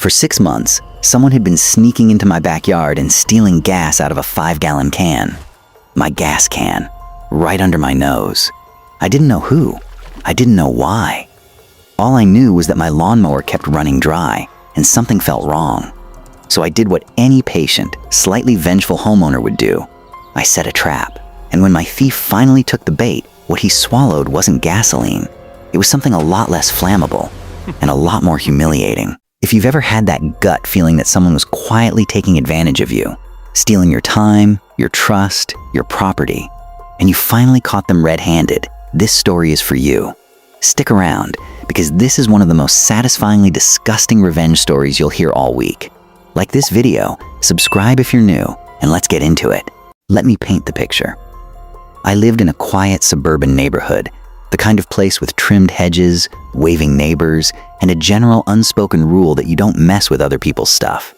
For 6 months, someone had been sneaking into my backyard and stealing gas out of a 5-gallon can. My gas can, right under my nose. I didn't know who. I didn't know why. All I knew was that my lawnmower kept running dry and something felt wrong. So I did what any patient, slightly vengeful homeowner would do. I set a trap, and when my thief finally took the bait, what he swallowed wasn't gasoline. It was something a lot less flammable and a lot more humiliating. If you've ever had that gut feeling that someone was quietly taking advantage of you, stealing your time, your trust, your property, and you finally caught them red-handed, this story is for you. Stick around, because this is one of the most satisfyingly disgusting revenge stories you'll hear all week. Like this video, subscribe if you're new, and let's get into it. Let me paint the picture. I lived in a quiet suburban neighborhood, the kind of place with trimmed hedges, waving neighbors, and a general unspoken rule that you don't mess with other people's stuff.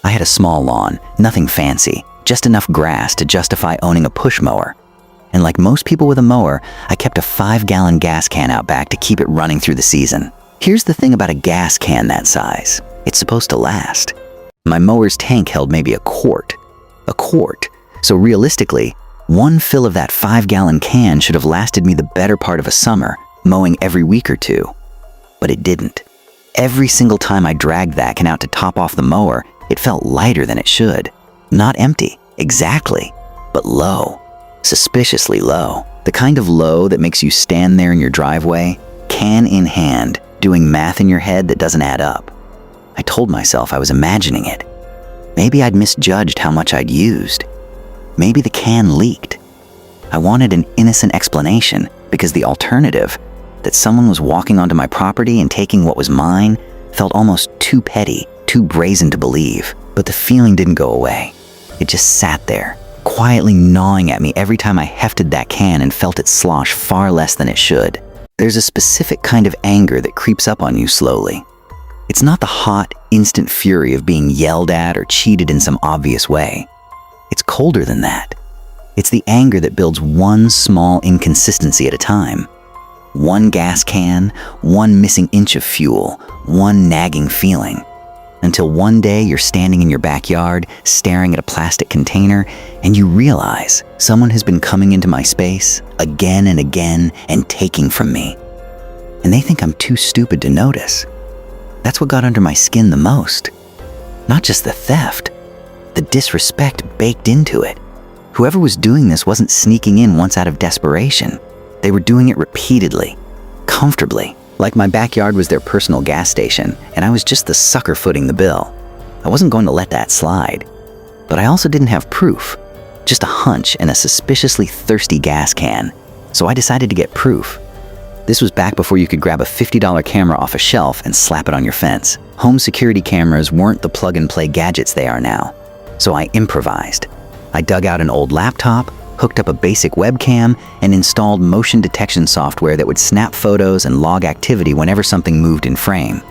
I had a small lawn, nothing fancy, just enough grass to justify owning a push mower. And like most people with a mower, I kept a 5-gallon gas can out back to keep it running through the season. Here's the thing about a gas can that size. It's supposed to last. My mower's tank held maybe a quart. So realistically, one fill of that 5-gallon can should have lasted me the better part of a summer, mowing every week or two. But it didn't. Every single time I dragged that can out to top off the mower, it felt lighter than it should. Not empty, exactly, but low. Suspiciously low. The kind of low that makes you stand there in your driveway, can in hand, doing math in your head that doesn't add up. I told myself I was imagining it. Maybe I'd misjudged how much I'd used. Maybe the can leaked. I wanted an innocent explanation because the alternative, that someone was walking onto my property and taking what was mine, felt almost too petty, too brazen to believe. But the feeling didn't go away. It just sat there, quietly gnawing at me every time I hefted that can and felt it slosh far less than it should. There's a specific kind of anger that creeps up on you slowly. It's not the hot, instant fury of being yelled at or cheated in some obvious way. It's colder than that. It's the anger that builds one small inconsistency at a time. One gas can, one missing inch of fuel, one nagging feeling. Until one day you're standing in your backyard, staring at a plastic container, and you realize someone has been coming into my space again and again and taking from me. And they think I'm too stupid to notice. That's what got under my skin the most. Not just the theft, the disrespect baked into it. Whoever was doing this wasn't sneaking in once out of desperation. They were doing it repeatedly, comfortably. Like my backyard was their personal gas station, and I was just the sucker footing the bill. I wasn't going to let that slide. But I also didn't have proof, just a hunch and a suspiciously thirsty gas can. So I decided to get proof. This was back before you could grab a $50 camera off a shelf and slap it on your fence. Home security cameras weren't the plug-and-play gadgets they are now. So I improvised. I dug out an old laptop, hooked up a basic webcam, and installed motion detection software that would snap photos and log activity whenever something moved in frame.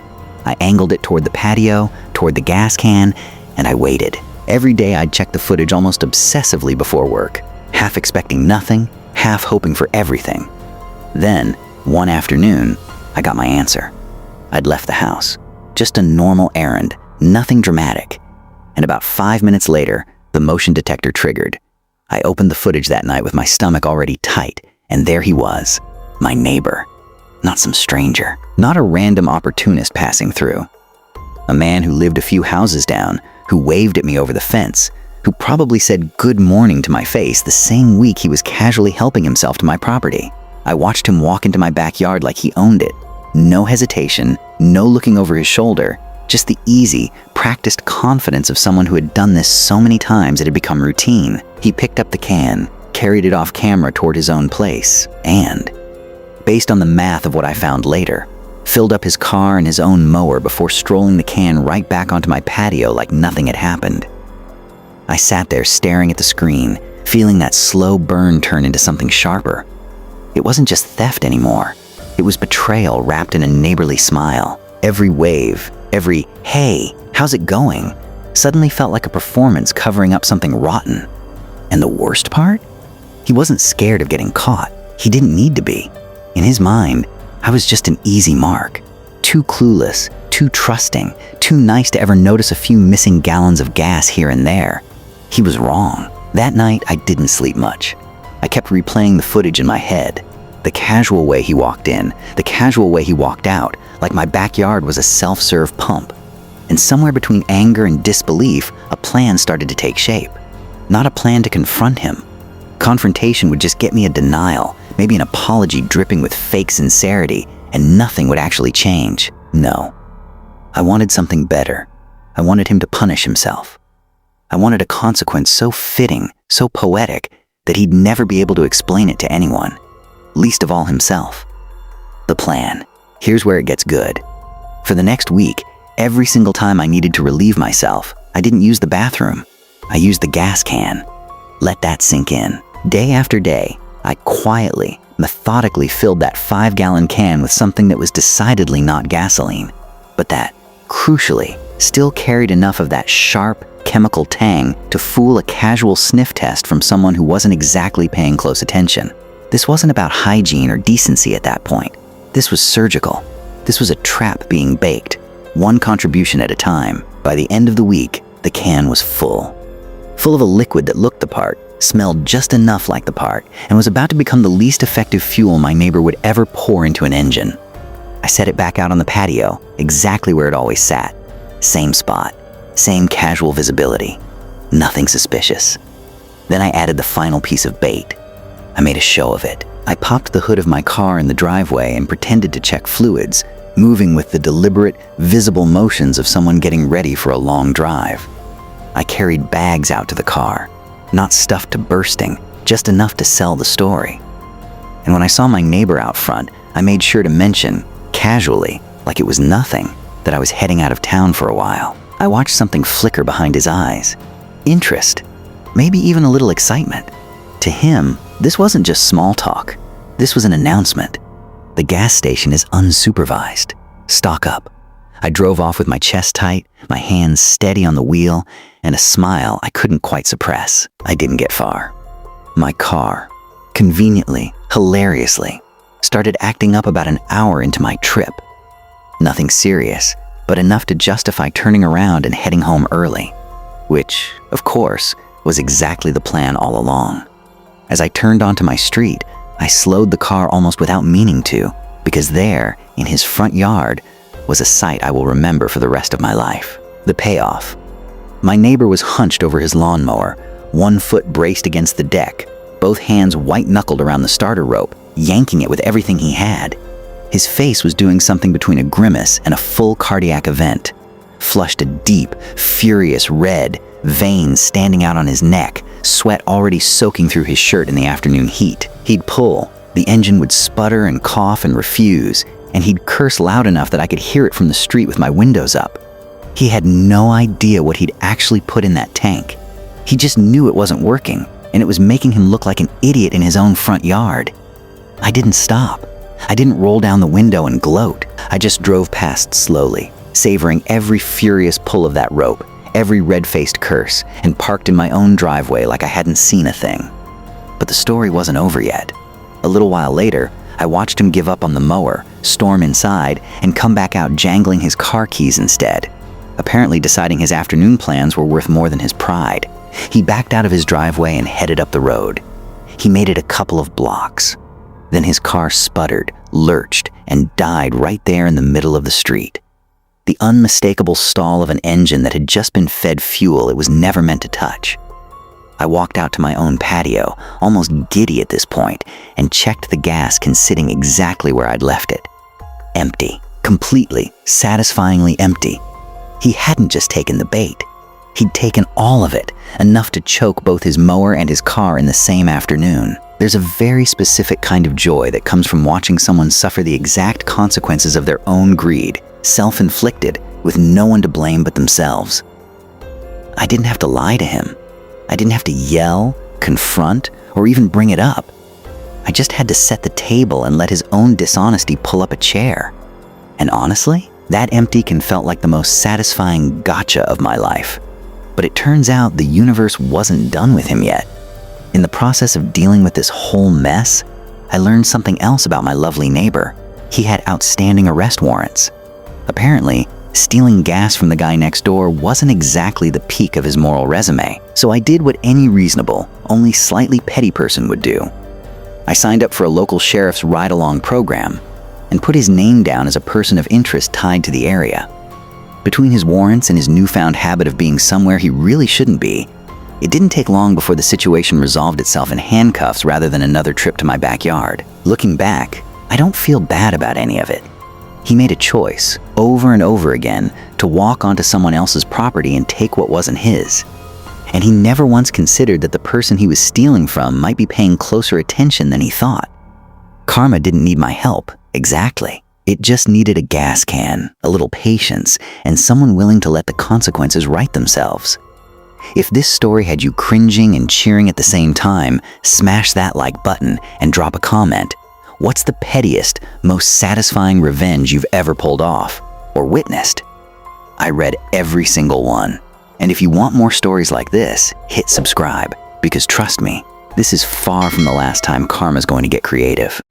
I angled it toward the patio, toward the gas can, and I waited. Every day I'd check the footage almost obsessively before work, half expecting nothing, half hoping for everything. Then, one afternoon, I got my answer. I'd left the house. Just a normal errand, nothing dramatic. And about 5 minutes later, the motion detector triggered. I opened the footage that night with my stomach already tight, and there he was, my neighbor. Not some stranger, not a random opportunist passing through. A man who lived a few houses down, who waved at me over the fence, who probably said good morning to my face the same week he was casually helping himself to my property. I watched him walk into my backyard like he owned it. No hesitation, no looking over his shoulder, just the easy, practiced confidence of someone who had done this so many times it had become routine. He picked up the can, carried it off camera toward his own place, and, based on the math of what I found later, filled up his car and his own mower before strolling the can right back onto my patio like nothing had happened. I sat there staring at the screen, feeling that slow burn turn into something sharper. It wasn't just theft anymore. It was betrayal wrapped in a neighborly smile. Every wave, every, "Hey, how's it going?" suddenly felt like a performance covering up something rotten. And the worst part? He wasn't scared of getting caught. He didn't need to be. In his mind, I was just an easy mark. too clueless, too trusting, too nice to ever notice a few missing gallons of gas here and there. He was wrong. That night, I didn't sleep much. I kept replaying the footage in my head. The casual way he walked in, the casual way he walked out, like my backyard was a self-serve pump. And somewhere between anger and disbelief, a plan started to take shape. Not a plan to confront him. Confrontation would just get me a denial, maybe an apology dripping with fake sincerity, and nothing would actually change. No. I wanted something better. I wanted him to punish himself. I wanted a consequence so fitting, so poetic, that he'd never be able to explain it to anyone, least of all himself. The plan. Here's where it gets good. For the next week, every single time I needed to relieve myself, I didn't use the bathroom. I used the gas can. Let that sink in. Day after day, I quietly, methodically filled that 5-gallon can with something that was decidedly not gasoline, but that, crucially, still carried enough of that sharp, chemical tang to fool a casual sniff test from someone who wasn't exactly paying close attention. This wasn't about hygiene or decency at that point. This was surgical. This was a trap being baked, one contribution at a time. By the end of the week, the can was full. Full of a liquid that looked the part, smelled just enough like the part, and was about to become the least effective fuel my neighbor would ever pour into an engine. I set it back out on the patio, exactly where it always sat. Same spot, same casual visibility. Nothing suspicious. Then I added the final piece of bait. I made a show of it. I popped the hood of my car in the driveway and pretended to check fluids, moving with the deliberate, visible motions of someone getting ready for a long drive. I carried bags out to the car, not stuffed to bursting, just enough to sell the story. And when I saw my neighbor out front, I made sure to mention, casually, like it was nothing, that I was heading out of town for a while. I watched something flicker behind his eyes. Interest, maybe even a little excitement. To him, this wasn't just small talk. This was an announcement. The gas station is unsupervised. Stock up. I drove off with my chest tight, my hands steady on the wheel, and a smile I couldn't quite suppress. I didn't get far. My car, conveniently, hilariously, started acting up about an hour into my trip. Nothing serious, but enough to justify turning around and heading home early, which, of course, was exactly the plan all along. As I turned onto my street, I slowed the car almost without meaning to, because there, in his front yard, was a sight I will remember for the rest of my life. The payoff. My neighbor was hunched over his lawnmower, one foot braced against the deck, both hands white-knuckled around the starter rope, yanking it with everything he had. His face was doing something between a grimace and a full cardiac event. Flushed a deep, furious red, veins standing out on his neck, sweat already soaking through his shirt in the afternoon heat. He'd pull, the engine would sputter and cough and refuse, and he'd curse loud enough that I could hear it from the street with my windows up. He had no idea what he'd actually put in that tank. He just knew it wasn't working, and it was making him look like an idiot in his own front yard. I didn't stop. I didn't roll down the window and gloat. I just drove past slowly, savoring every furious pull of that rope, every red-faced curse, and parked in my own driveway like I hadn't seen a thing. But the story wasn't over yet. A little while later, I watched him give up on the mower, storm inside, and come back out jangling his car keys instead, apparently deciding his afternoon plans were worth more than his pride. He backed out of his driveway and headed up the road. He made it a couple of blocks. Then his car sputtered, lurched, and died right there in the middle of the street. The unmistakable stall of an engine that had just been fed fuel it was never meant to touch. I walked out to my own patio, almost giddy at this point, and checked the gas can sitting exactly where I'd left it. Empty, completely, satisfyingly empty. He hadn't just taken the bait. He'd taken all of it, enough to choke both his mower and his car in the same afternoon. There's a very specific kind of joy that comes from watching someone suffer the exact consequences of their own greed, self-inflicted, with no one to blame but themselves. I didn't have to lie to him. I didn't have to yell, confront, or even bring it up. I just had to set the table and let his own dishonesty pull up a chair. And honestly, that empty can felt like the most satisfying gotcha of my life. But it turns out the universe wasn't done with him yet. In the process of dealing with this whole mess, I learned something else about my lovely neighbor. He had outstanding arrest warrants. Apparently, stealing gas from the guy next door wasn't exactly the peak of his moral resume, so I did what any reasonable, only slightly petty person would do. I signed up for a local sheriff's ride-along program and put his name down as a person of interest tied to the area. Between his warrants and his newfound habit of being somewhere he really shouldn't be, it didn't take long before the situation resolved itself in handcuffs rather than another trip to my backyard. Looking back, I don't feel bad about any of it. He made a choice, over and over again, to walk onto someone else's property and take what wasn't his. And he never once considered that the person he was stealing from might be paying closer attention than he thought. Karma didn't need my help, exactly. It just needed a gas can, a little patience, and someone willing to let the consequences right themselves. If this story had you cringing and cheering at the same time, smash that like button and drop a comment. What's the pettiest, most satisfying revenge you've ever pulled off or witnessed? I read every single one. And if you want more stories like this, hit subscribe, because trust me, this is far from the last time karma's going to get creative.